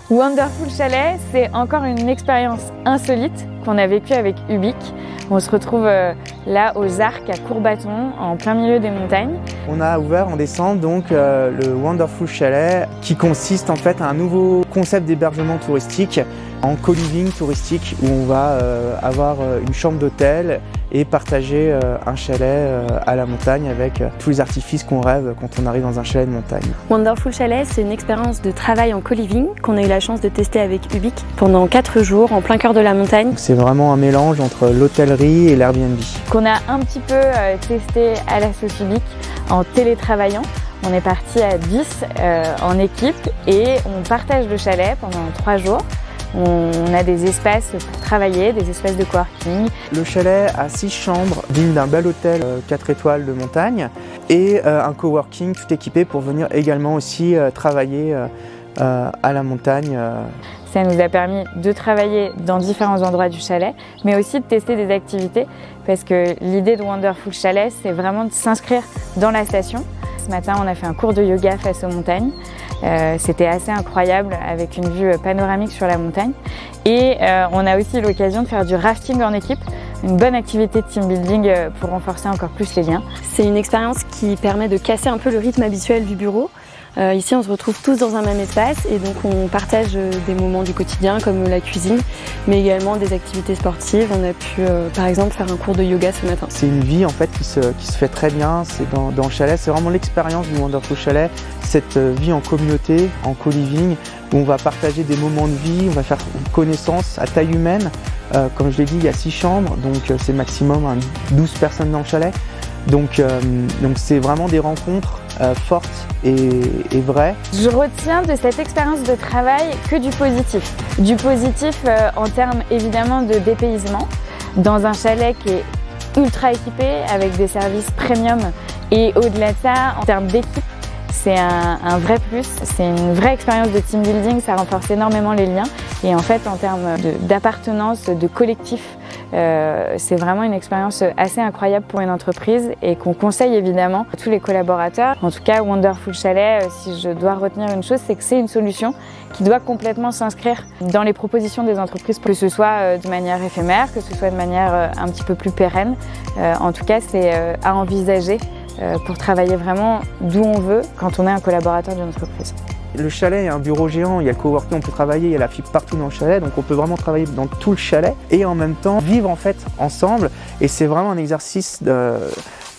Wonderful Chalet, c'est encore une expérience insolite qu'on a vécue avec Ubik. On se retrouve là aux Arcs à Courbaton, en plein milieu des montagnes. On a ouvert en décembre donc le Wonderful Chalet qui consiste en fait à un nouveau concept d'hébergement touristique en co-living touristique où on va avoir une chambre d'hôtel et partager un chalet à la montagne avec tous les artifices qu'on rêve quand on arrive dans un chalet de montagne. Wonderful Chalet, c'est une expérience de travail en co-living qu'on a eu la chance de tester avec Ubik pendant 4 jours en plein cœur de la montagne. C'est vraiment un mélange entre l'hôtellerie et l'Airbnb. Qu'on a un petit peu testé à la sauce Ubik en télétravaillant. On est parti à 10 en équipe et on partage le chalet pendant 3 jours. On a des espaces pour travailler, des espaces de coworking. Le chalet a 6 chambres, digne d'un bel hôtel 4 étoiles de montagne et un coworking tout équipé pour venir également aussi travailler à la montagne. Ça nous a permis de travailler dans différents endroits du chalet, mais aussi de tester des activités parce que l'idée de Wonderful Chalet, c'est vraiment de s'inscrire dans la station. Ce matin, on a fait un cours de yoga face aux montagnes. C'était assez incroyable avec une vue panoramique sur la montagne. Et on a aussi l'occasion de faire du rafting en équipe, une bonne activité de team building pour renforcer encore plus les liens. C'est une expérience qui permet de casser un peu le rythme habituel du bureau. Ici, on se retrouve tous dans un même espace et donc on partage des moments du quotidien comme la cuisine, mais également des activités sportives. On a pu, par exemple, faire un cours de yoga ce matin. C'est une vie en fait qui se fait très bien. C'est dans le chalet. C'est vraiment l'expérience du Wonderful Chalet, cette vie en communauté, en co-living, où on va partager des moments de vie, on va faire connaissance à taille humaine. Comme je l'ai dit, il y a 6 chambres, donc c'est maximum 12 personnes dans le chalet. Donc c'est vraiment des rencontres fortes et vraies. Je retiens de cette expérience de travail que du positif. Du positif en termes évidemment de dépaysement, dans un chalet qui est ultra équipé avec des services premium et au-delà de ça, en termes d'équipe, c'est un vrai plus, c'est une vraie expérience de team building, ça renforce énormément les liens et en fait en termes d'appartenance, de collectif, c'est vraiment une expérience assez incroyable pour une entreprise et qu'on conseille évidemment à tous les collaborateurs. En tout cas, Wonderful Chalet, si je dois retenir une chose, c'est que c'est une solution qui doit complètement s'inscrire dans les propositions des entreprises, que ce soit de manière éphémère, que ce soit de manière un petit peu plus pérenne. En tout cas, c'est à envisager pour travailler vraiment d'où on veut quand on est un collaborateur d'une entreprise. Le chalet est un bureau géant, il y a le coworking, on peut travailler, il y a la fibre partout dans le chalet, donc on peut vraiment travailler dans tout le chalet et en même temps vivre en fait ensemble. Et c'est vraiment un exercice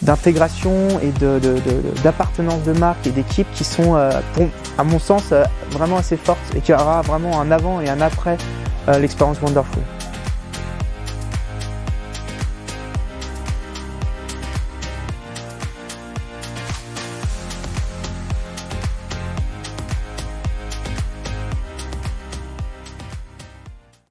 d'intégration et d'appartenance de marque et d'équipe qui sont, à mon sens, vraiment assez fortes et qui aura vraiment un avant et un après l'expérience Wonderful.